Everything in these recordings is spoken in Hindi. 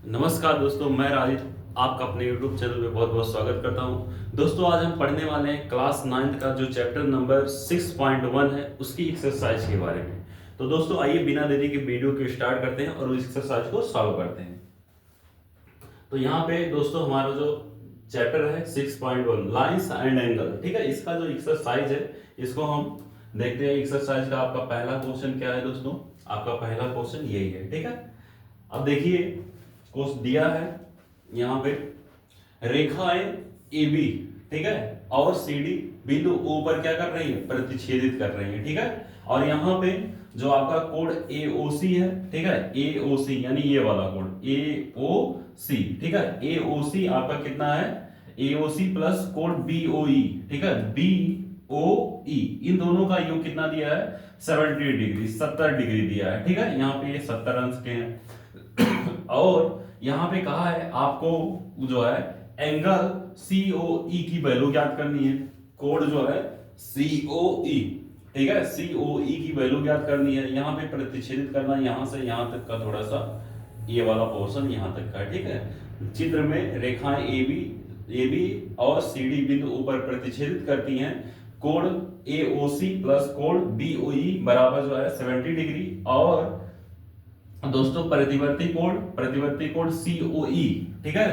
नमस्कार दोस्तों, मैं राजित आपका अपने YouTube चैनल में बहुत बहुत स्वागत करता हूं। दोस्तों आज हम पढ़ने वाले हैं क्लास 9th का जो चैप्टर नंबर 6.1 है उसकी एक्सरसाइज के बारे में। तो दोस्तों आइए बिना देरी के वीडियो को स्टार्ट करते हैं और उस एक्सरसाइज को सॉल्व करते हैं। तो यहाँ पे दोस्तों हमारा जो चैप्टर है 6.1 लाइंस एंड एंगल, ठीक है। इसका जो एक्सरसाइज है इसको हम देखते हैं। एक्सरसाइज का आपका पहला क्वेश्चन क्या है दोस्तों? आपका पहला क्वेश्चन यही है, ठीक है। अब देखिए कुछ दिया है यहाँ पे, रेखाएं ए बी, ठीक है, और सी डी बिंदु ओ पर क्या कर रही है? प्रतिच्छेदित कर रही है, ठीक है। और यहाँ पे जो आपका कोड ए ओ सी है, ठीक है, ए ओ सी यानी ये वाला कोड ए ओ सी, ठीक है। ए ओ सी आपका कितना है? A O C plus code B O E, ठीक है, बी ओ ई, इन दोनों का योग कितना दिया है? 70 डिग्री, 70 डिग्री दिया है, ठीक है। यहाँ पे ये 70 अंश के हैं। और यहां पे कहा है आपको जो है एंगल COE की वैल्यू ज्ञात करनी है। कोड जो है COE, ठीक है, COE की वैल्यू ज्ञात करनी है। यहां पे प्रतिच्छेदित करना है, यहां से यहां तक का थोड़ा सा ये वाला पोर्शन यहां तक का, ठीक है। चित्र में रेखाएं AB और CD बिंदु ऊपर प्रतिच्छेदित करती हैं। कोण AOC प्लस कोण BOE बराबर जो है 70 डिग्री। और दोस्तों प्रतिवर्ती कोण COE, ठीक है,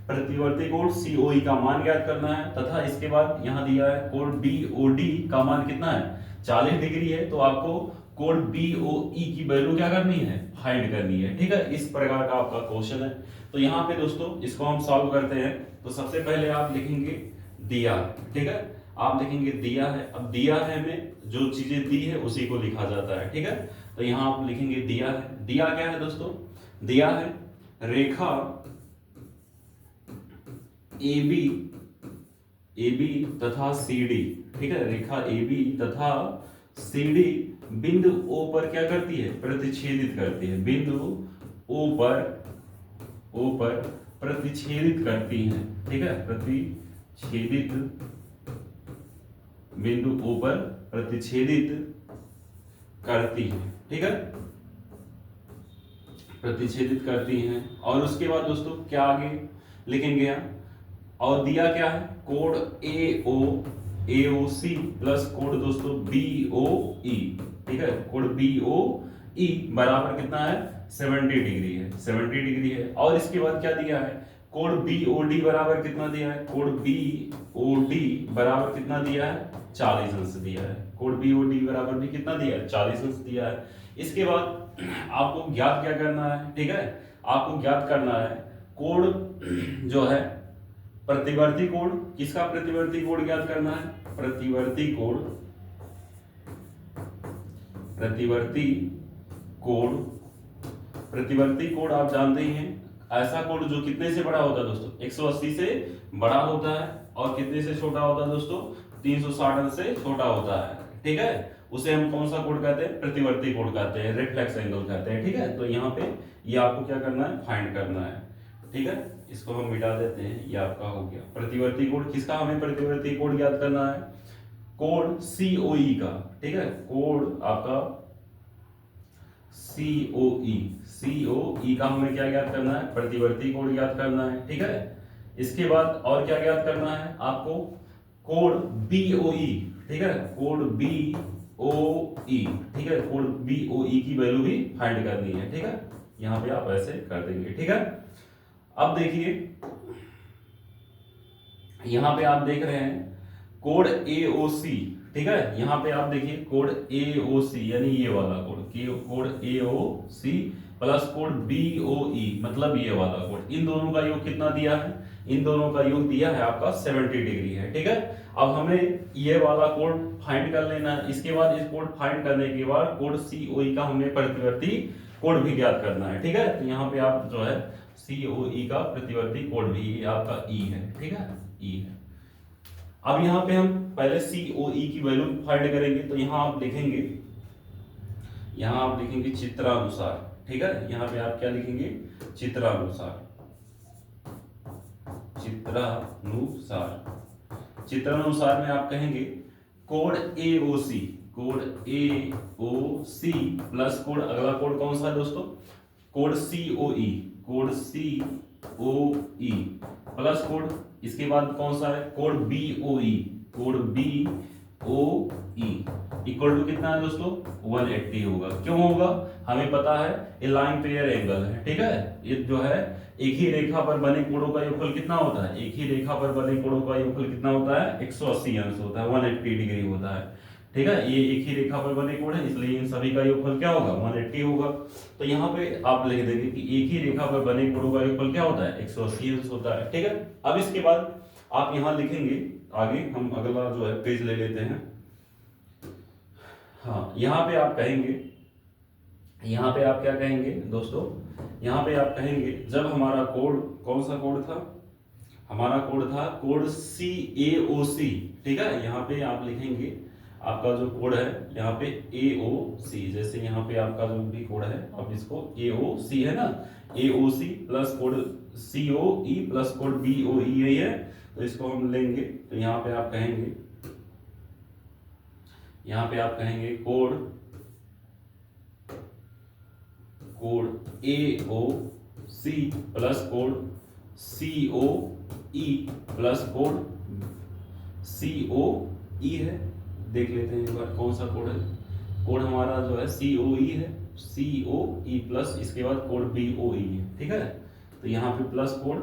प्रतिवर्ती कोण COE का मान ज्ञात करना है। तथा इसके बाद यहां दिया है कोण BOD का मान कितना है? 40 डिग्री है। तो आपको कोण BOE की वैल्यू क्या करनी है? फाइंड करनी है, ठीक है। इस प्रकार का आपका क्वेश्चन है। तो यहाँ पे दोस्तों इसको हम सॉल्व करते हैं। तो सबसे पहले आप लिखेंगे दिया, ठीक है, आप लिखेंगे दिया है। अब दिया है में जो चीजें दी है उसी को लिखा जाता है, ठीक है। तो यहां आप लिखेंगे दिया है। दिया क्या है दोस्तों? दिया है रेखा AB AB तथा CD, ठीक है, रेखा AB तथा CD बिंदु O पर क्या करती है? प्रतिच्छेदित करती है। बिंदु O पर प्रतिच्छेदित करती हैं, ठीक है, प्रतिच्छेदित बिंदु O पर प्रतिच्छेदित करती है, ठीक है, प्रतिच्छेदित करती हैं। और उसके बाद दोस्तों क्या आगे लिखेंगे यहाँ? और दिया क्या है? कोड AOC प्लस कोड दोस्तों BOE, ठीक है, कोड BOE बराबर कितना है? 70 डिग्री है, 70 डिग्री है। और इसके बाद क्या दिया है? कोड BOD बराबर कितना दिया है? कोड BOD बराबर कितना दिया है? 40 अंश दिया है। कोड BOD बराबर भी कितना दिया है? 40 अंश दिया है। इसके बाद आपको ज्ञात क्या करना है, ठीक है, आपको ज्ञात करना है कोण जो है प्रतिवर्ती कोण। किसका प्रतिवर्ती कोण ज्ञात करना है? प्रतिवर्ती कोण प्रतिवर्ती कोण आप जानते ही हैं, ऐसा कोण जो कितने से बड़ा होता है दोस्तों? 180 से बड़ा होता है। और कितने से छोटा होता है दोस्तों? 360 अंश से छोटा होता है, ठीक है। उसे हम कौन सा कोण कहते हैं? प्रतिवर्ती कोण कहते हैं, रिफ्लेक्स एंगल कहते हैं, ठीक है। तो यहाँ पे ये आपको क्या करना है? फाइंड करना है, ठीक है। इसको हम मिटा देते हैं, ये आपका हो गया प्रतिवर्ती कोण। किसका हमें प्रतिवर्ती कोण ज्ञात करना है? कोण COE का, ठीक है, कोण आपका COE का हमें क्या ज्ञात करना है? प्रतिवर्ती कोण ज्ञात करना है, ठीक है। इसके बाद और क्या ज्ञात करना है आपको? कोण BOE, ठीक है, कोण BOE, ठीक है, कोण BOE की वैल्यू भी फाइंड करनी है, ठीक है। यहां पे आप ऐसे कर देंगे, ठीक है। अब देखिए यहां पे आप देख रहे हैं कोड AOC, ठीक है। यहां पे आप देखिए कोड AOC यानी ये वाला code AOC plus code BOE मतलब ये वाला कोड, इन दोनों का योग कितना दिया है? इन दोनों का योग दिया है आपका 70 डिग्री है, ठीक है। अब हमें ये वाला कोड फाइंड कर लेना है। इसके बाद इस कोड फाइंड करने के बाद कोड COE का हमें प्रतिवर्ती कोड भी ज्ञात करना है, ठीक है। तो यहाँ पे आप जो है COE का प्रतिवर्ती कोड भी आपका E है, ठीक है, E है। अब यहाँ पे हम पहले COE की वैल्यू फाइंड करेंगे। तो यहाँ आप लिखेंगे चित्रानुसार, ठीक है। यहाँ पे आप क्या लिखेंगे? चित्रानुसार चित्रानुसार में आप कहेंगे कोड AOC प्लस कोड, अगला कोड कौन सा है दोस्तों? कोड COE कोड COE प्लस कोड, इसके बाद कौन सा है, कोड BOE, कोड BOE इक्वल टू कितना है दोस्तों, 180 होगा। क्यों होगा, हमें पता है ये लाइन पेयर एंगल है, ठीक है। ये जो है एक ही रेखा पर बने कोणों का योगफल कितना होता है, एक ही रेखा पर बने कोणों का योगफल कितना होता है, 180 अंश होता है, 180 डिग्री होता है, ठीक है। ये एक ही रेखा पर बने कोण है, इसलिए इन सभी का योगफल क्या होगा, 180 होगा। तो यहाँ पे आप लिख देंगे कि एक ही रेखा पर बने कोणों का योगफल क्या होता है, 180 अंश होता है, ठीक है। अब इसके बाद आप यहाँ लिखेंगे, आगे हम अगला जो है पेज ले लेते हैं। हाँ, यहाँ पे आप कहेंगे, यहाँ पे आप क्या कहेंगे दोस्तों, यहाँ पे आप कहेंगे जब हमारा कोड, कौन सा कोड था, हमारा कोड था कोड CAOC, ठीक है। यहाँ पे आप लिखेंगे आपका जो कोड है यहाँ पे AOC, जैसे यहाँ पे आपका जो भी कोड है आप इसको AOC है ना, AOC plus code COE plus code BOE यही है, तो इसको हम लेंगे। तो यहाँ पे आप कहेंगे, यहाँ पे आप कहेंगे कोड AOC plus code COE plus code COE है, देख लेते हैं एक बार कौन सा कोड है। कोड हमारा जो है COE है, COE प्लस इसके बाद कोड BOE है, ठीक है। तो यहाँ पे प्लस कोड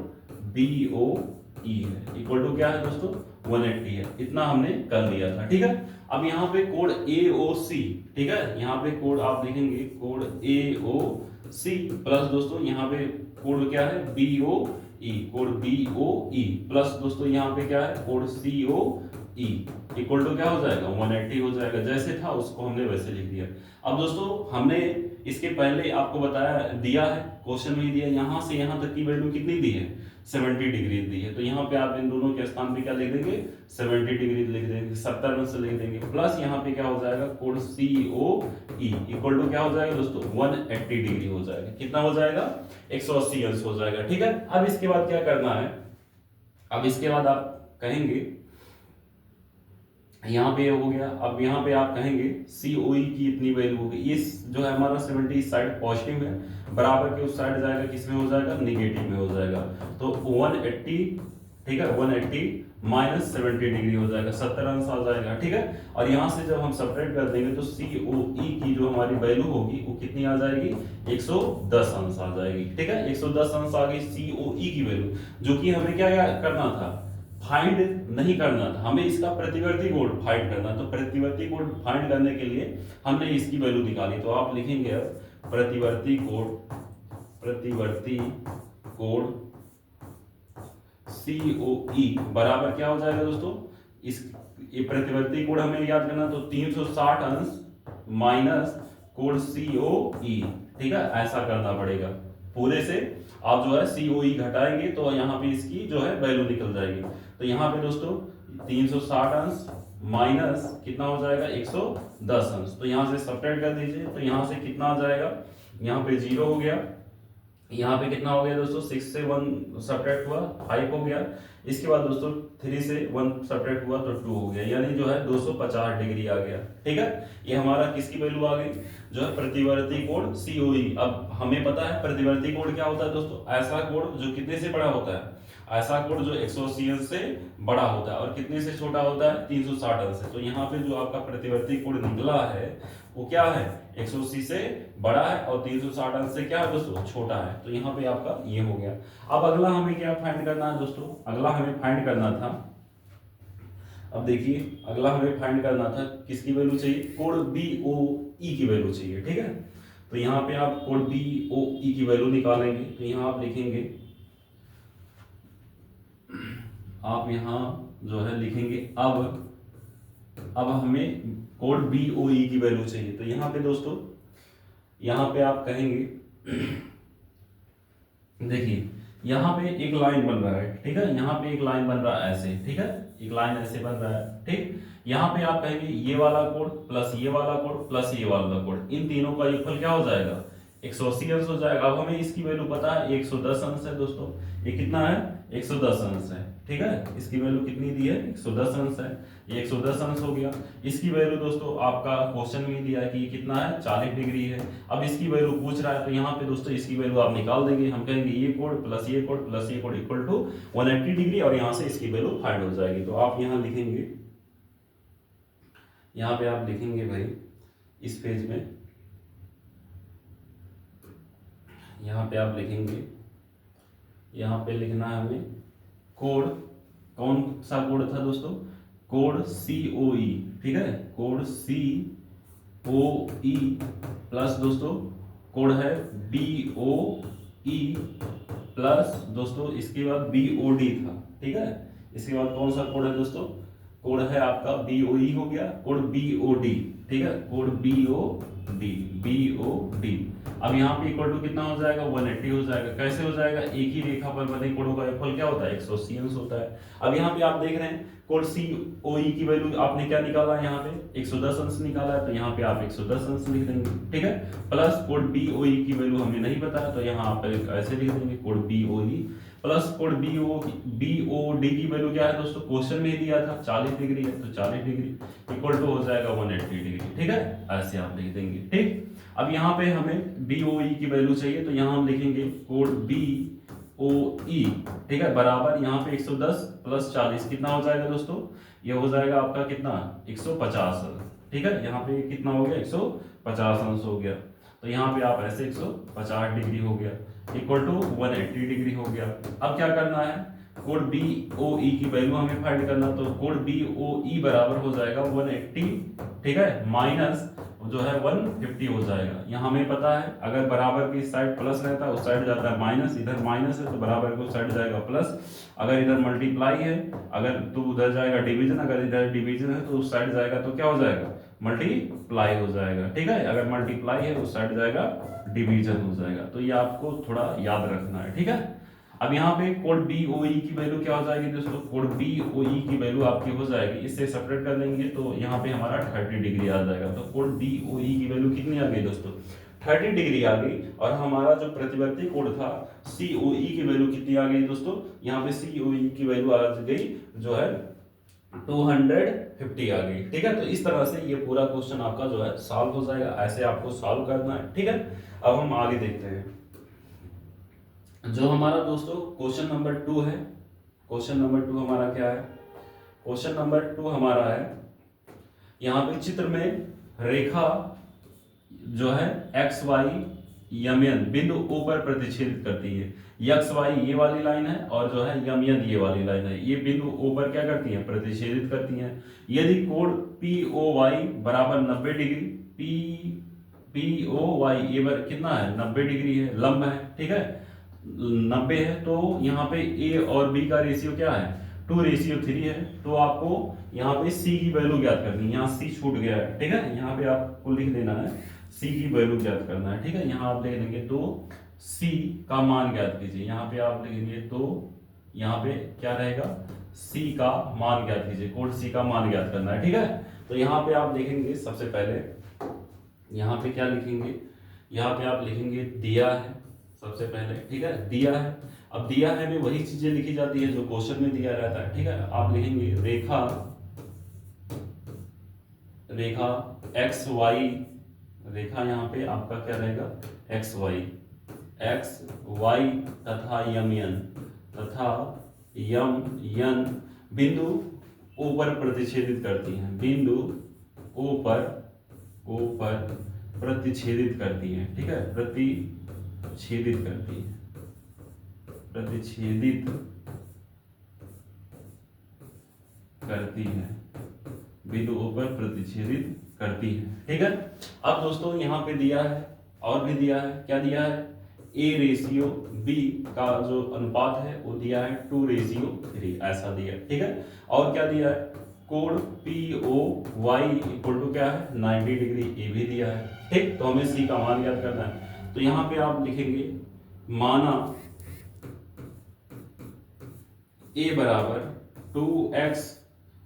BOE है इक्वल टू क्या है दोस्तों, 180 है। इतना हमने कर लिया था, ठीक है। अब यहाँ पे कोड AOC, ठीक है, यहाँ पे कोड आप लिखेंगे कोड AOC प्लस दोस्तों यहाँ पे कोड क्या है BOE, कोड BOE प्लस दोस्तों यहाँ पे क्या है कोड COE इक्वल टू क्या हो जाएगा, 180 हो जाएगा। जैसे था उसको हमने वैसे लिख दिया। अब दोस्तों हमने इसके पहले आपको बताया, दिया है क्वेश्चन में दिया, यहाँ से यहाँ तक की वैल्यू कितनी दी है, 70 डिग्री दी है। तो यहाँ पे आप इन दोनों के स्थान पे क्या लिख देंगे, 70 डिग्री लिख देंगे, 70 में से लिख देंगे, प्लस यहाँ पे क्या हो जाएगा कोड COE इक्वल टू क्या हो जाएगा दोस्तों, 180 डिग्री हो जाएगा। कितना हो जाएगा, 180 अंश हो जाएगा, ठीक है। अब इसके बाद क्या करना है, अब इसके बाद आप कहेंगे, यहाँ पे हो गया। अब यहाँ पे आप कहेंगे COE की इतनी वैल्यू होगी, इस जो है हमारा 70 इस साइड पॉजिटिव है, बराबर के उस साइड जाएगा, किस में हो जाएगा, निगेटिव में हो जाएगा। तो 180, ठीक है, 180 माइनस 70 डिग्री हो जाएगा, 70 अंश आ जाएगा, ठीक है। और यहाँ से जब हम सेपरेट कर देंगे तो COE की जो हमारी वैल्यू होगी वो कितनी आ जाएगी, 110 अंश आ जाएगी, ठीक है। 110 अंश आ गई COE की वैल्यू, जो कि हमें क्या करना था, फाइंड नहीं करना था, हमें इसका प्रतिवर्ती कोण फाइंड करना। तो प्रतिवर्ती कोण फाइंड करने के लिए हमने इसकी वैल्यू निकाली। तो आप लिखेंगे अब प्रतिवर्ती कोण COE बराबर क्या हो जाएगा दोस्तों, इस ये प्रतिवर्ती कोण हमें याद करना, तो 360 अंश माइनस कोण COE, ठीक है, ऐसा करना पड़ेगा। पूरे से आप जो है COE घटाएंगे तो यहाँ पे इसकी जो है वैल्यू निकल जाएगी। तो यहाँ पे दोस्तों 360 अंश माइनस कितना हो जाएगा, 110 अंश। तो यहाँ से सब्ट्रैक्ट कर दीजिए, तो यहाँ से कितना आ जाएगा, यहाँ पे 0 हो गया, यहाँ पे कितना हो गया दोस्तों, 6 से 1 सब्ट्रैक्ट हुआ 5 हो गया। इसके बाद दोस्तों 3 से 1 सब्ट्रैक्ट हुआ तो 2 हो गया, यानी जो है 250 डिग्री आ गया, ठीक है। ये हमारा किसकी वैल्यू आ गई, जो है प्रतिवर्ती कोण COE। अब हमें पता है प्रतिवर्ती कोण क्या होता है दोस्तों, ऐसा कोण जो कितने से बड़ा होता है, ऐसा कोण जो 180 अंश से बड़ा होता है, और कितने से छोटा होता है, 360 अंश से। तो यहाँ पे जो आपका प्रतिवर्ती कोण निकला है वो क्या है, 180 से बड़ा है और 360 अंश से क्या है दोस्तों, छोटा है। तो यहाँ पे आपका ये हो गया। अब अगला हमें क्या फाइंड करना है दोस्तों, अगला हमें फाइंड करना था, अब देखिए अगला हमें फाइंड करना था किसकी वैल्यू चाहिए, कोण BOE की वैल्यू चाहिए, ठीक है। तो यहाँ पे आप कोण BOE की वैल्यू निकालेंगे। तो यहाँ आप लिखेंगे, आप यहाँ जो है लिखेंगे, अब हमें कोण BOE की वैल्यू चाहिए। तो यहाँ पे दोस्तों, यहाँ पे आप कहेंगे, देखिए यहाँ पे एक लाइन बन रहा है, ठीक है, यहाँ पे एक लाइन बन रहा है ऐसे, ठीक है, एक लाइन ऐसे बन रहा है, ठीक। यहाँ पे आप कहेंगे ये वाला कोण प्लस ये वाला कोण प्लस ये वाला कोण, इन तीनों का योगफल क्या हो जाएगा, 180 अंश हो जाएगा। अब हमें इसकी वैल्यू पता है 110 अंश है दोस्तों, ये कितना है 110 अंश है, ठीक है। इसकी वैल्यू कितनी दी है, 110 अंश है। ये 110 अंश हो गया। इसकी वैल्यू दोस्तों आपका क्वेश्चन में दिया है कि कितना है, 40 डिग्री है। अब इसकी वैल्यू पूछ रहा है, तो यहाँ पे दोस्तों इसकी वैल्यू आप निकाल देंगे। हम कहेंगे ये कोण प्लस ये कोण प्लस ये कोण इक्वल टू 180 डिग्री, और यहाँ से इसकी वैल्यू फाइंड हो जाएगी। तो आप यहाँ लिखेंगे, यहाँ पे आप लिखेंगे भाई इस पेज में, यहाँ पे आप लिखेंगे, यहाँ पे लिखना है हमें कोण, कौन सा कोण था दोस्तों, कोण COE, ठीक है, कोण COE प्लस दोस्तों कोण है BOE प्लस दोस्तों इसके बाद BOD था, ठीक है। इसके बाद कौन सा कोण है दोस्तों, कोण है आपका BOE हो गया, कोण BOD, ठीक है, कोण BOD। अब यहाँ पे इक्वल टू कितना हो जाएगा, 180 हो जाएगा। कैसे हो जाएगा, एक ही रेखा पर बने कोणों का योगफल क्या होता है, 180 अंश होता है। अब यहाँ पे आप देख रहे हैं कोण COE की वैल्यू आपने क्या निकाला है, यहाँ पे 110 अंश निकाला है, तो यहाँ पे आप 110 अंश लिख देंगे, ठीक है। प्लस कोण BOE की वैल्यू हमें नहीं पता, तो यहाँ आप ऐसे लिख देंगे कोण BOE प्लस कोण BOD की वैल्यू क्या है दोस्तों, क्वेश्चन में दिया था 40 डिग्री है, तो 40 डिग्री इक्वल टू हो जाएगा 180 डिग्री, ठीक है। ऐसे आप लिख देंगे, ठीक। अब यहाँ पे हमें BOE की वैल्यू चाहिए, तो यहाँ हम लिखेंगे कोण BOE, ठीक है, बराबर यहाँ पे 110 प्लस 40 कितना हो जाएगा दोस्तों, ये हो जाएगा आपका कितना, 150, ठीक है। यहाँ पे कितना हो गया, 150 अंश हो गया। तो यहाँ पे आप ऐसे 150 डिग्री हो गया इक्वल टू 180 डिग्री हो गया। अब क्या करना है, कोण BOE की वैल्यू हमें फाइंड करना, तो कोण BOE बराबर हो जाएगा 180, ठीक है, माइनस जो है 150 हो जाएगा। यहाँ हमें पता है अगर बराबर की साइड प्लस रहता है उस साइड जाता है माइनस, इधर माइनस है तो बराबर की उस साइड जाएगा प्लस। अगर इधर मल्टीप्लाई है, अगर तो उधर जाएगा डिवीजन, अगर इधर डिवीजन है तो उस साइड जाएगा तो क्या हो जाएगा, मल्टीप्लाई हो जाएगा, ठीक है। अगर मल्टीप्लाई है उस साइड जाएगा डिवीजन हो जाएगा। तो ये आपको थोड़ा याद रखना है, ठीक है। अब यहाँ पे कोण BOE की वैल्यू क्या हो जाएगी दोस्तों, कोण BOE की वैल्यू आपकी हो जाएगी, इससे सेपरेट कर देंगे तो यहाँ पे हमारा 30 डिग्री आ जाएगा। तो कोण BOE की वैल्यू कितनी आ गई दोस्तों, 30 डिग्री आ गई। और हमारा जो प्रतिवर्ती कोण था COE की वैल्यू कितनी आ गई दोस्तों, यहाँ पे COE की वैल्यू आ गई जो है 250 आ गई, ठीक है। तो इस तरह से ये पूरा क्वेश्चन आपका जो है सॉल्व हो जाएगा। ऐसे आपको सॉल्व करना है, ठीक है। अब हम आगे देखते हैं, जो हमारा दोस्तों क्वेश्चन नंबर 2 है। क्वेश्चन नंबर 2 हमारा क्या है, क्वेश्चन नंबर 2 हमारा है, यहाँ पे चित्र में रेखा जो है XY यमयन बिंदु O पर प्रतिच्छेदित करती है। XY ये वाली लाइन है और जो है यमयन ये वाली लाइन है, ये बिंदु O पर क्या करती है, प्रतिच्छेदित करती हैं। यदि कोण POY बराबर 90 डिग्री, POY ये कितना है, 90 डिग्री है, लंब है, ठीक है, 90 है, तो यहाँ पे A और B का रेशियो क्या है, 2:3 है। तो आपको यहाँ पे C की वैल्यू ज्ञात करनी है, यहाँ C छूट गया है, ठीक है। यहाँ पे आपको लिख देना है C की वैल्यू ज्ञात करना है, ठीक है। यहाँ आप लिख देंगे तो C का मान ज्ञात कीजिए, यहाँ पे आप लिखेंगे तो यहाँ पे क्या रहेगा, C का मान ज्ञात कीजिए, कोण C का मान ज्ञात करना है, ठीक है। तो यहाँ पे आप लिखेंगे सबसे पहले, यहाँ पे क्या लिखेंगे, यहाँ पे आप लिखेंगे दिया है सबसे पहले, ठीक है, दिया है। अब दिया है में वही चीजें लिखी जाती है जो क्वेश्चन में दिया रहता है, ठीक है। आप लिखेंगे रेखा XY, रेखा यहाँ पे आपका क्या रहेगा, XY तथा यमयन बिंदु O पर प्रतिच्छेदित करती हैं, बिंदु O पर प्रतिच्छेदित करती हैं, ठीक है, प्रतिच्छेदित करती है, बिंदु O पर प्रतिच्छेदित करती है, ठीक है। अब दोस्तों यहाँ पे दिया है और भी दिया है, क्या दिया है, A/B का जो अनुपात है वो दिया है 2:3, ऐसा दिया है, ठीक है। और क्या दिया है, कोण POY इक्वल टू क्या है, 90 डिग्री, ये भी दिया है, ठीक। तो हमें C का मान ज्ञात करना है। तो यहाँ पे आप लिखेंगे माना A बराबर 2x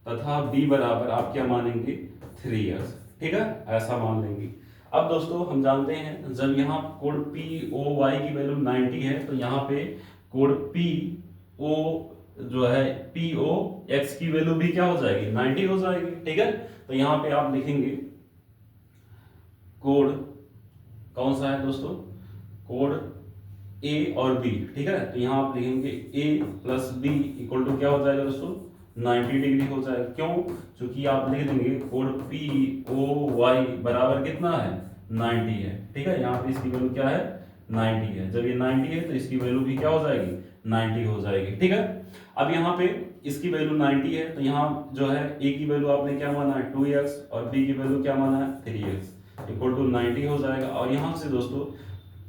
तथा B बराबर आप क्या मानेंगे, 3x, ठीक है, ऐसा मान लेंगे। अब दोस्तों हम जानते हैं जब यहाँ कोण POY की वैल्यू 90 है तो यहाँ पे कोण ओ जो है पी ओ एक्स की वैल्यू भी क्या हो जाएगी 90 हो जाएगी। ठीक है, तो यहाँ पे आप लिखेंगे कोड कौन सा है दोस्तों, कोड ए और बी। ठीक है, तो यहाँ आप लिखेंगे ए प्लस बी इक्वल टू क्या हो जाएगा दोस्तों 90 डिग्री हो जाएगा। क्यों, क्योंकि आप लिख देंगे कोड पी ओ वाई बराबर कितना है 90 है। ठीक है, यहाँ पे इसकी वैल्यू क्या है 90 है। जब ये 90 है तो इसकी वैल्यू भी क्या हो जाएगी 90 हो जाएगी। ठीक है, अब यहाँ पे इसकी वैल्यू 90 है तो यहाँ जो है ए की वैल्यू आपने क्या माना है 2x और बी की वैल्यू क्या माना है 3x इक्वल टू 90 हो जाएगा। और यहाँ से दोस्तों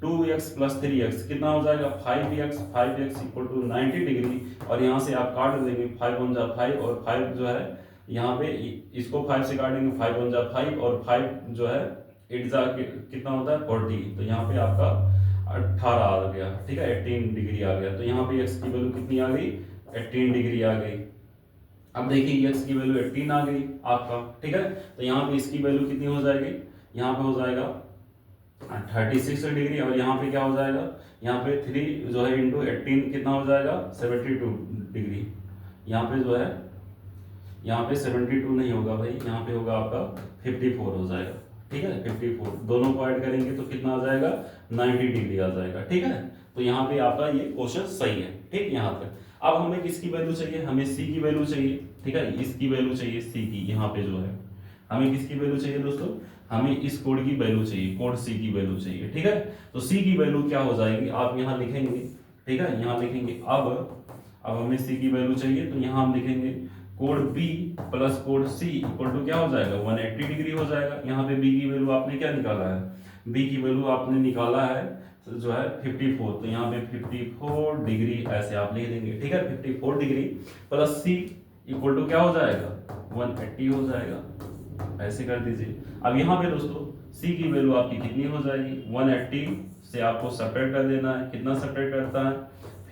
2x प्लस 3x कितना हो जाएगा 5x इक्वल टू 90 डिग्री। और यहाँ से आप काट देंगे 5 1 जा 5 और 5 जो है यहाँ पे इसको 5 से काटेंगे 5 1 जा 5 और 5 जो है 8 जा कितना होता है 40। तो यहाँ पे आपका 18 आ गया। ठीक है, 18 डिग्री आ गया। तो यहाँ पे x की वैल्यू कितनी आ गई 18 डिग्री आ गई। अब देखिए x की वैल्यू 18 आ गई आपका। ठीक है, तो यहाँ पे इसकी वैल्यू कितनी हो जाएगी, यहाँ पे हो जाएगा 36 डिग्री और यहाँ पे क्या हो जाएगा, यहाँ पे 3 जो है इंटू 18 कितना हो जाएगा 72 डिग्री। यहाँ पे जो है यहाँ पे 72 नहीं होगा भाई, यहाँ पे होगा आपका 54 हो जाएगा। ठीक है, 54 दोनों को ऐड करेंगे तो कितना आ जाएगा 90 डिग्री आ जाएगा। ठीक है, तो यहाँ पे आपका ये क्वेश्चन सही है। ठीक, यहाँ तक। अब हमें किसकी वैल्यू चाहिए, हमें सी की वैल्यू चाहिए। ठीक है, इसकी वैल्यू चाहिए सी की। यहाँ पे जो है हमें किसकी वैल्यू चाहिए दोस्तों, हमें इस कोड की वैल्यू चाहिए, कोड सी की वैल्यू चाहिए। ठीक है, तो सी की वैल्यू क्या हो जाएगी आप यहाँ लिखेंगे। ठीक है, यहाँ लिखेंगे अब हमें सी की वैल्यू चाहिए तो यहाँ हम लिखेंगे कोड बी प्लस कोड सी इक्वल टू क्या हो जाएगा 180 डिग्री हो जाएगा। यहाँ पे बी की वैल्यू आपने क्या निकाला है, बी की वैल्यू आपने निकाला है जो है 54। तो यहाँ पे 54 डिग्री ऐसे आप लिख देंगे। ठीक है, 54 degree plus C equal to क्या हो जाएगा 180 हो जाएगा। ऐसे कर दीजिए। अब यहाँ पे दोस्तों सी की वैल्यू आपकी कितनी हो जाएगी 180 से आपको सपरेट कर देना है। कितना सपरेट करता है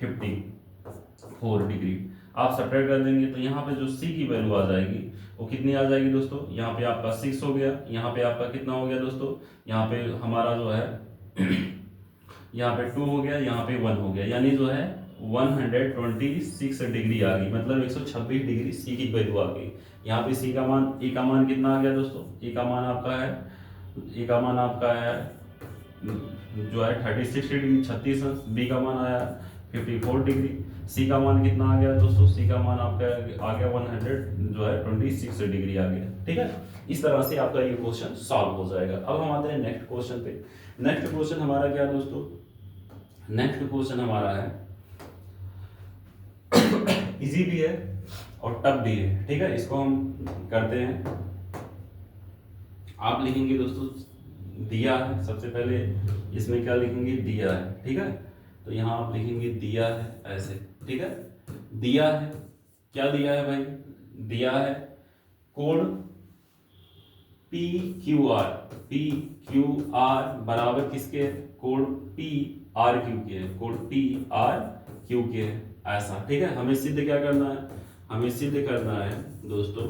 54 डिग्री आप सपरेट कर देंगे। तो यहाँ पे जो सी की वैल्यू आ जाएगी वो कितनी आ जाएगी दोस्तों, यहाँ पे आपका 6 हो गया, यहाँ पे आपका कितना हो गया दोस्तों, यहाँ पे हमारा जो है यहाँ पे 2 हो गया, यहाँ पे 1 हो गया, यानी जो है 126 डिग्री आ गई, मतलब 126 डिग्री सी की वैल्यू आ गई। यहाँ पे सी का मान ए का मान कितना आ गया दोस्तों, ए का मान आपका है जो है 36 डिग्री 36, बी का मान आया 54 डिग्री, सी का मान कितना आ गया दोस्तों, सी का मान आपका आ गया 100 जो है 26 डिग्री आ गया। ठीक है, इस तरह से आपका ये क्वेश्चन सॉल्व हो जाएगा। अब हम आते हैं नेक्स्ट क्वेश्चन पे। नेक्स्ट क्वेश्चन हमारा क्या है दोस्तों, नेक्स्ट क्वेश्चन हमारा है इजी भी है और टफ भी है। ठीक है, इसको हम करते हैं। आप लिखेंगे दोस्तों दिया है, सबसे पहले इसमें क्या लिखेंगे दिया है। ठीक है, तो यहाँ आप लिखेंगे दिया है ऐसे। ठीक है, दिया है, क्या दिया है भाई, दिया है कोड पी क्यू आर बराबर किसके है, कोड पी आर क्यू के है, कोड पी आर क्यू के है ऐसा। ठीक है, हमें सिद्ध क्या करना है, हमें सिद्ध करना है दोस्तों,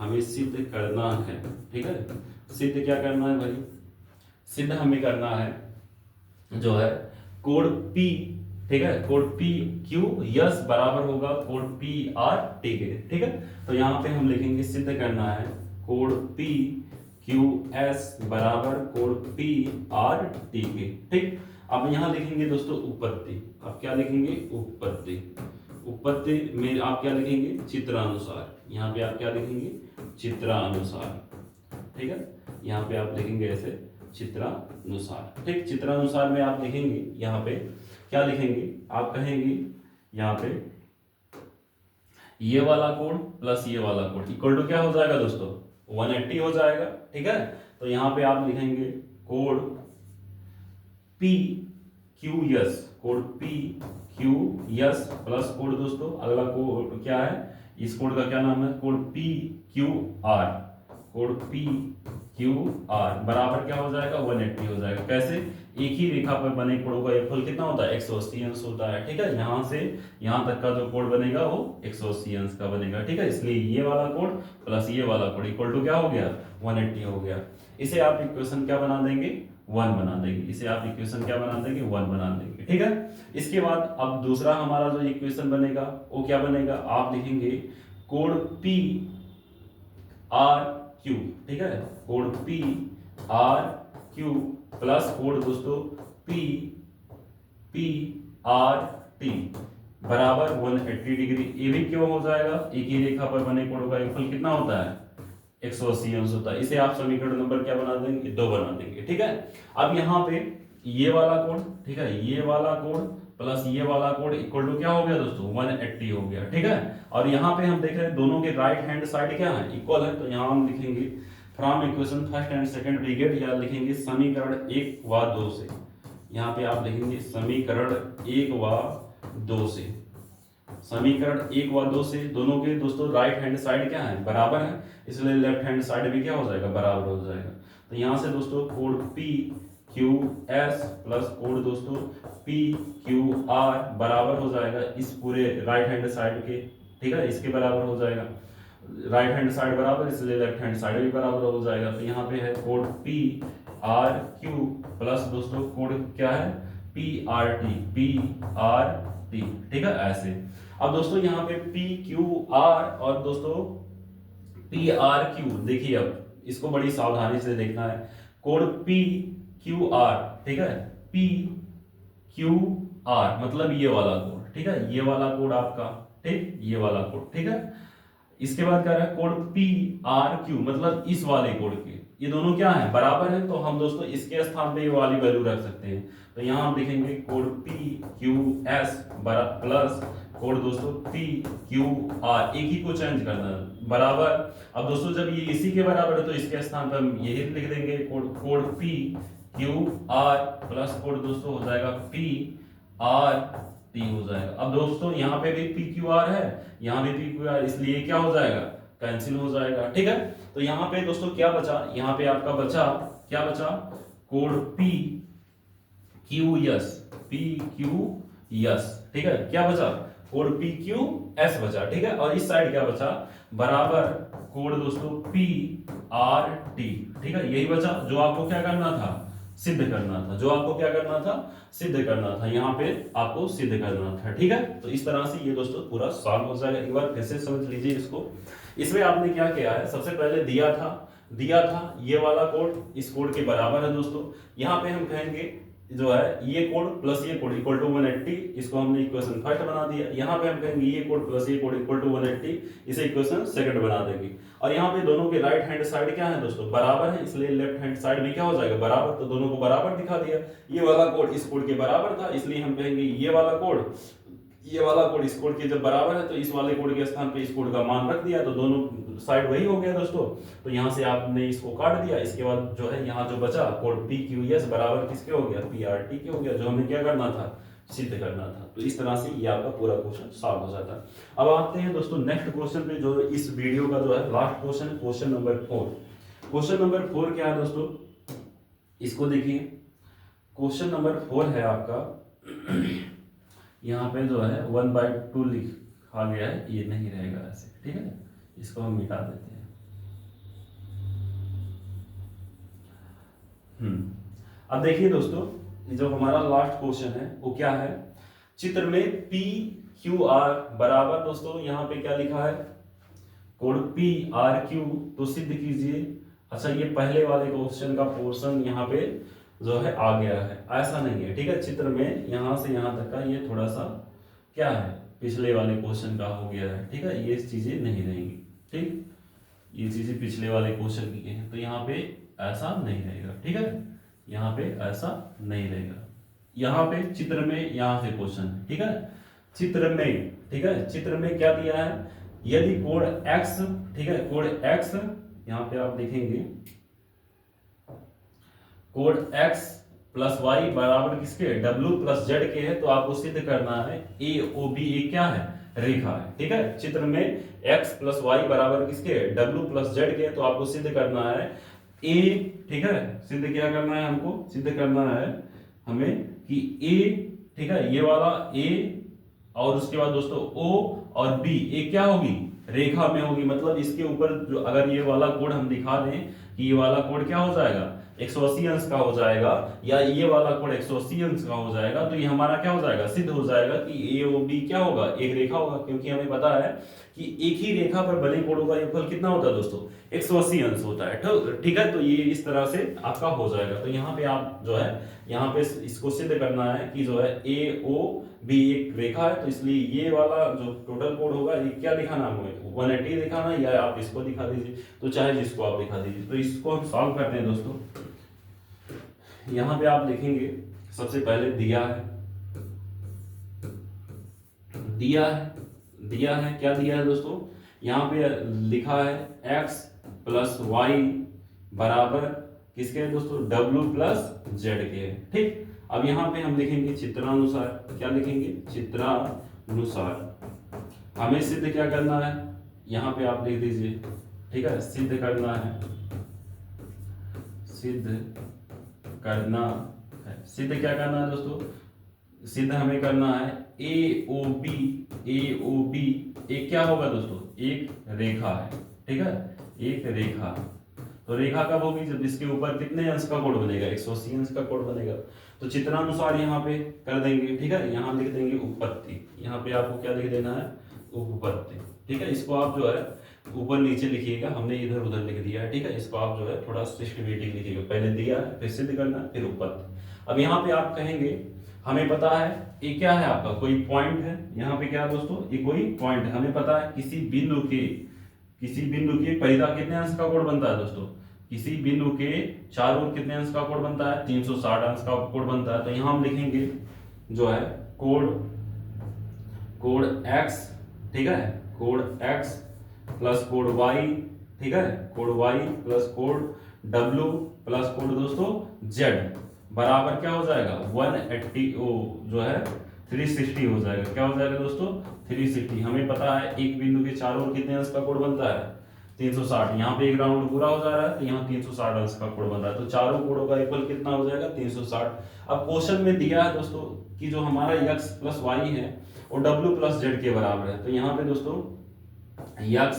हमें सिद्ध करना है। ठीक है, सिद्ध क्या करना है भाई, सिद्ध हमें करना है जो है कोड P। ठीक है, कोड P Q यस बराबर होगा कोड P R T के। ठीक है, तो यहाँ पे हम लिखेंगे सिद्ध करना है कोड P Q S बराबर कोड P R T के। ठीक, अब यहाँ लिखेंगे दोस्तों उत्पत्ति। अब क्या लिखेंगे उत्पत्ति, उत्पत्ति में आप क्या लिखेंगे चित्रानुसार। यहाँ पे आप क्या लिखेंगे चित्रानुसार। ठीक है, यहाँ पे आप लिखेंगे ऐसे चित्रानुसार। ठीक, चित्रानुसार में आप लिखेंगे यहाँ पे क्या लिखेंगे, आप कहेंगे यहाँ पे ये वाला कोड प्लस ये वाला कोड इक्वल टू क्या हो जाएगा दोस्तों 180 हो जाएगा। ठीक है, तो यहाँ पे आप लिखेंगे code P Q yes, code P Q yes plus कोड दोस्तों अगला कोड क्या है, इस कोड का क्या नाम है कोड P Q R, code P Q R बराबर क्या हो जाएगा 180 हो जाएगा। कैसे, एक ही रेखा पर बने कोडों का फल कितना होता है 180 अंश होता है। ठीक है, यहाँ से यहाँ तक का जो कोड बनेगा वो 180 अंश का बनेगा। ठीक है, इसलिए ये वाला कोड प्लस ये वाला कोड इक्वल टू क्या हो गया 180 हो गया। इसे आप इक्वेशन क्या बना देंगे 1 बना देंगे। इसे आप इक्वेशन क्या बना देंगे, 1 बना देंगे। ठीक है, इसके बाद अब दूसरा हमारा जो इक्वेशन बनेगा वो क्या बनेगा, आप लिखेंगे कोड पी आर क्यू। ठीक है, कोड पी आर क्यू प्लस कोड दोस्तों पी पी आर टी बराबर 180 डिग्री। ये भी क्यों हो जाएगा, एक ही रेखा पर बने कोणों का योगफल कितना होता है, 180 अंश होता है। इसे आप समीकरण नंबर क्या बना देंगे, 2 बना देंगे। ठीक है, अब यहाँ पे ये वाला कोण, ठीक है, ये वाला कोण प्लस ये वाला कोण इक्वल टू क्या हो गया दोस्तों, 180 हो गया। ठीक है, और यहाँ पे हम देख रहे हैं दोनों के राइट हैंड साइड क्या है, इक्वल है। तो यहाँ हम लिखेंगे from equation first and second we get, या लिखेंगे समीकरण 1 व 2 से। यहाँ पे आप लिखेंगे समीकरण 1 व 2 से, समीकरण 1 व 2 से दोनों के दोस्तों राइट हैंड साइड क्या है, बराबर है, इसलिए लेफ्ट हैंड साइड भी क्या हो जाएगा, बराबर हो जाएगा। तो यहाँ से दोस्तों code P Q S plus कोड दोस्तों पी क्यू आर बराबर हो जाएगा इस पूरे राइट हैंड साइड के। ठीक है, इसके बराबर हो जाएगा, राइट हैंड साइड बराबर इसलिए लेफ्ट हैंड साइड भी बराबर हो जाएगा। तो यहाँ पे है कोड पी आर क्यू प्लस दोस्तों कोड क्या है, पी आर टी। ठीक है, ऐसे। अब दोस्तों यहाँ पे पी क्यू आर और दोस्तों पी आर क्यू, देखिए अब इसको बड़ी सावधानी से देखना है। कोड पी क्यू आर, ठीक है, पी क्यू आर मतलब ये वाला कोड। ठीक है, ये वाला कोड आपका, ठीक, ये वाला कोड। ठीक है, इसके बाद क्या है कोड पी आर क्यू मतलब इस वाले कोड के, ये दोनों क्या है, बराबर है। तो हम दोस्तों इसके स्थान पे ये वाली वैल्यू रख सकते हैं। तो यहाँ हम लिखेंगे code P Q S plus कोड दोस्तों पी क्यू आर, एक ही को चेंज करना है, बराबर। अब दोस्तों जब ये इसी के बराबर है तो इसके स्थान पर हम यही लिख देंगे code P Q R plus कोड दोस्तों हो जाएगा पी आर टी हो जाएगा। अब दोस्तों यहाँ पे भी पी क्यू आर है, यहाँ भी पी क्यू आर, इसलिए क्या हो जाएगा, कैंसिल हो जाएगा। ठीक है, तो यहाँ पे दोस्तों क्या बचा, यहाँ पे आपका बचा क्या बचा, कोड पी क्यू एस। ठीक है, क्या बचा, कोड पी क्यू एस बचा। ठीक है, और इस साइड क्या बचा, बराबर कोड दोस्तों पी आर टी। ठीक है, यही बचा जो आपको क्या करना था, सिद्ध करना था, जो आपको क्या करना था, सिद्ध करना था, यहाँ पे आपको सिद्ध करना था। ठीक है, तो इस तरह से ये दोस्तों पूरा सॉल्व हो जाएगा। एक बार फिर से समझ लीजिए इसको। इसमें आपने क्या किया है, सबसे पहले दिया था ये वाला कोड इस कोड के बराबर है दोस्तों। यहाँ पे हम कहेंगे जो है ये कोड प्लस ये कोड इक्वल टू 180, इसको हमने इक्वेशन फर्स्ट बना दिया। यहाँ पे हम कहेंगे ये कोड प्लस ये कोड इक्वल टू 180, इसे इक्वेशन सेकंड बना देंगे। और यहाँ पे दोनों के राइट हैंड साइड क्या है दोस्तों, बराबर है, इसलिए लेफ्ट हैंड साइड भी क्या हो जाएगा, बराबर। तो दोनों को बराबर दिखा दिया। ये वाला कोड इस कोड के बराबर था, इसलिए हम कहेंगे ये वाला कोड इस कोड के जब बराबर है तो इस वाले कोड के स्थान पे इस कोड का मान रख दिया, तो दोनों साइड वही हो गया दोस्तों। तो यहाँ से आपने इसको काट दिया। इसके बाद जो है यहाँ जो बचा कोड पी क्यू एस बराबर किसके हो गया, पी आर टी के हो गया, जो हमें क्या करना था, सिद्ध करना था। तो इस तरह से ये आपका पूरा क्वेश्चन सॉल्व हो जाता है। अब आते हैं दोस्तों नेक्स्ट क्वेश्चन पे, जो इस वीडियो का जो है last question, question number 4। Question number 4 क्या है दोस्तों, इसको देखिए। क्वेश्चन नंबर 4 है आपका, यहाँ पे जो है 1/2 लिखा गया है, ये नहीं रहेगा ऐसे। ठीक है, इसको हम मिटा देते हैं। अब देखिए दोस्तों, जो हमारा लास्ट क्वेश्चन है वो क्या है, चित्र में पी क्यू आर बराबर दोस्तों यहाँ पे क्या लिखा है, कोड पी आर क्यू। तो सिद्ध कीजिए। अच्छा, ये पहले वाले क्वेश्चन का पोर्शन यहाँ पे जो है आ गया है, ऐसा नहीं है। ठीक है, चित्र में यहाँ से यहाँ तक का ये थोड़ा सा क्या है, पिछले वाले क्वेश्चन का हो गया है। ठीक है, ये चीजें नहीं रहेंगी। ठीक, ये चीजें पिछले वाले क्वेश्चन की हैं, तो यहाँ पे ऐसा नहीं रहेगा। ठीक है, यहाँ पे ऐसा नहीं रहेगा। यहाँ पे चित्र में यहाँ से क्वेश्चन है। ठीक है, चित्र में, ठीक है, चित्र में क्या दिया है, यदि कोड x, ठीक है, कोड x यहाँ पे आप देखेंगे कोड x प्लस वाई बराबर किसके, w प्लस z के है, तो आपको सिद्ध करना है ए ओ बी, ए क्या है, रेखा है। ठीक है, चित्र में x प्लस वाई बराबर किसके, w प्लस z के है, तो आपको सिद्ध करना है ए। ठीक है, सिद्ध क्या करना है, हमको सिद्ध करना है हमें कि ए, ठीक है, ये वाला ए और उसके बाद दोस्तों ओ और बी, ए क्या होगी, रेखा में होगी। मतलब इसके ऊपर जो अगर ये वाला कोड हम दिखा दें कि ये वाला कोड क्या हो जाएगा, 180 अंश का हो जाएगा या ये वाला कोण 180 अंश का हो जाएगा, तो ये हमारा क्या हो जाएगा, सिद्ध हो जाएगा कि ए ओ बी क्या होगा, एक रेखा होगा, क्योंकि हमें पता है कि एक ही रेखा पर बने कोणों का योगफल कितना होता है दोस्तों, 180 अंश होता है। ठीक है, तो ये इस तरह से आपका हो जाएगा। तो यहाँ पे आप जो है यहाँ पे इसको सिद्ध करना है कि जो है ए ओ बी एक रेखा है, तो इसलिए ये वाला जो टोटल कोण होगा ये क्या दिखाना है हमें, 180 दिखाना, या आप इसको दिखा दीजिए, तो चाहे जिसको आप दिखा दीजिए। तो इसको हम सॉल्व करते हैं दोस्तों। यहाँ पे आप देखेंगे सबसे पहले दिया है क्या दिया है दोस्तों, यहाँ पे लिखा है x प्लस वाई बराबर किसके है दोस्तों, w प्लस जेड के है। ठीक, अब यहाँ पे हम लिखेंगे चित्रानुसार, क्या लिखेंगे, चित्रानुसार हमें सिद्ध क्या करना है, यहाँ पे आप लिख दीजिए। ठीक है, सिद्ध करना है सिद्ध क्या करना है दोस्तों, सिद्ध हमें करना है ए ओ बी एक क्या होगा दोस्तों, एक रेखा है। ठीक है, एक रेखा, तो रेखा कब होगी, जब इसके ऊपर कितने अंश का कोण बनेगा, 180 अंश का कोण बनेगा। तो चित्रानुसार यहाँ पे कर देंगे। ठीक है, यहाँ लिख देंगे उपपत्ति, यहाँ पे आपको क्या लिख देना है, उपपत्ति। ठीक है, इसको आप जो है ऊपर नीचे लिखिएगा, हमने इधर उधर लिख दिया है। ठीक है, इसको आप जो है थोड़ा सिस्टमेटिक लिखिएगा, पहले दिया है फिर सिद्ध करना फिर उपपत्ति। अब यहाँ पे आप कहेंगे हमें पता है ये क्या है आपका, कोई पॉइंट है, यहाँ पे क्या है दोस्तों, ये कोई पॉइंट है, हमें पता है किसी बिंदु के परिधा कितने अंश का कोण बनता है दोस्तों, किसी बिंदु के चारों ओर कितने अंश का कोण बनता है, 360 अंश का कोण बनता है। तो यहाँ हम लिखेंगे जो है कोण x, ठीक है, कोण x प्लस कोण y, ठीक है, कोण y प्लस कोण w प्लस कोण दोस्तों z बराबर क्या हो जाएगा, 180 जो है 360 हो जाएगा। क्या हो जाएगा दोस्तों, 360। हमें पता है एक बिंदु के चारों ओर कितने अंश का कोण बनता है, 360। यहाँ पे एक राउंड पूरा हो जा रहा है, तो यहाँ 360 अंश का कोण बन रहा है, तो चारों कोणों का योगफल कितना हो जाएगा, 360। अब क्वेश्चन में दिया है दोस्तों कि जो हमारा x प्लस वाई है वो w प्लस जेड के बराबर है। तो यहाँ पे दोस्तों x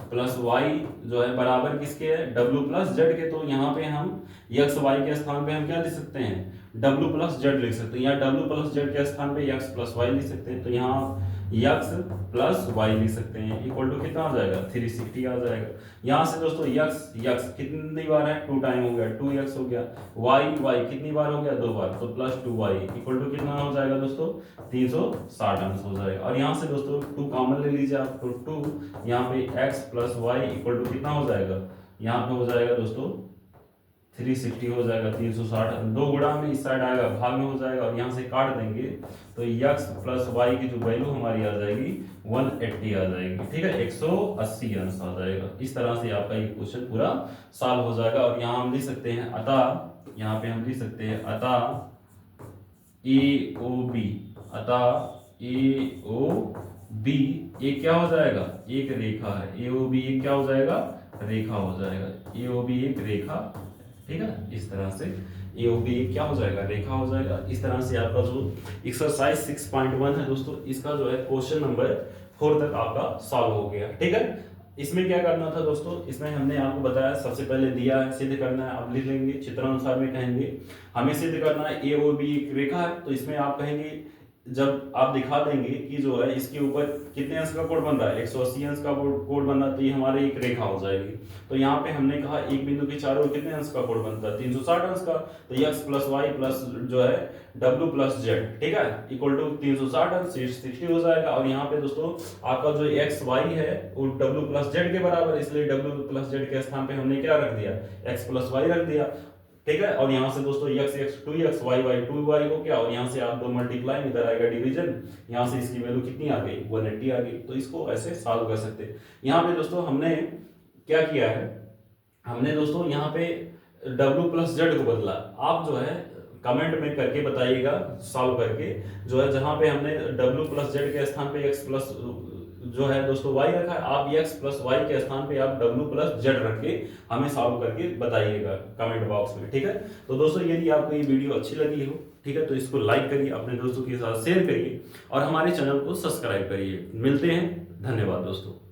प्लस वाई जो है बराबर किसके है, w प्लस जेड के। तो यहाँ पे हम x y के स्थान पे हम क्या लिख सकते हैं, w प्लस जेड लिख सकते हैं, या w प्लस जेड के स्थान पे x प्लस वाई लिख सकते हैं। तो यहाँ x प्लस वाई लिख सकते हैं, इक्वल टू कितना आ जाएगा, 360 आ जाएगा। यहाँ से दोस्तों x कितनी बार है, 2 टाइम हो गया, 2x हो गया, y कितनी बार हो गया, 2 बार, तो प्लस 2y इक्वल टू कितना हो जाएगा दोस्तों, 360 अंश हो जाएगा। और यहाँ से दोस्तों 2 कॉमन ले लीजिए आप, तो 2 यहाँ पे x plus Y equal to कितना हो जाएगा, यहाँ पे हो जाएगा दोस्तों 360 हो जाएगा, 360 2 गुणा में इस साइड आएगा, भाग में हो जाएगा, और यहाँ से काट देंगे तो x प्लस वाई की जो वैल्यू हमारी आ जाएगी 180 आ जाएगी। ठीक है, 180 अंश आ जाएगा। इस तरह से आपका ये क्वेश्चन पूरा सॉल्व हो जाएगा। और यहाँ हम लिख सकते हैं अतः, यहाँ पे हम लिख सकते हैं अतः AOB एक क्या हो जाएगा, एक रेखा है। AOB एक क्या हो जाएगा, रेखा हो जाएगा। AOB एक रेखा, ठीक है, इस तरह से AOB क्या हो जाएगा, रेखा हो जाएगा। इस तरह से आपका जो एक्सरसाइज 6.1 है दोस्तों, इसका जो है क्वेश्चन नंबर 4 तक आपका सॉल्व हो गया। ठीक है, इसमें क्या करना था दोस्तों, इसमें हमने आपको बताया सबसे पहले दिया है, सिद्ध करना है। अब लिख लेंगे चित्रानुसार में कहेंगे हमें सिद्ध करना है AOB एक रेखा है। तो इसमें आप कहेंगे जब आप दिखा देंगे कि जो है इसके ऊपर कितने अंश का कोण बन रहा है, 180 अंश का कोण बन रहा है, तो ये हमारे एक रेखा हो जाएगी। तो यहाँ पे हमने कहा एक बिंदु के चारों ओर कितने अंश का कोण बनता है, 360 अंश का। तो x प्लस वाई प्लस जो है w प्लस जेड, ठीक है, इक्वल टू 360 अंश 60 हो जाएगा। और यहाँ पे दोस्तों आपका जो x y है वो w प्लस जेड के बराबर, इसलिए w प्लस जेड के स्थान पे हमने क्या रख दिया, x प्लस वाई रख दिया। ठीक है, और यहाँ से दोस्तों x 2x y 2y हो गया, और यहाँ से आप 2 मल्टीप्लाई, इधर आएगा डिवीजन, यहाँ से इसकी वैल्यू कितनी आ गई, 180 आ गई। तो इसको ऐसे सॉल्व कर सकते हैं। यहाँ पे दोस्तों हमने क्या किया है, हमने दोस्तों यहाँ पे w प्लस जेड को बदला। आप जो है कमेंट में करके बताइएगा सॉल्व करके, जो है जहाँ पे हमने w प्लस जेड के स्थान पे x प्लस जो है दोस्तों y रखा है, आप x प्लस वाई के स्थान पे आप w प्लस जेड रख के हमें सॉल्व करके बताइएगा कमेंट बॉक्स में। ठीक है, तो दोस्तों यदि आपको ये वीडियो अच्छी लगी हो, ठीक है, तो इसको लाइक करिए, अपने दोस्तों के साथ शेयर करिए, और हमारे चैनल को सब्सक्राइब करिए। मिलते हैं, धन्यवाद दोस्तों।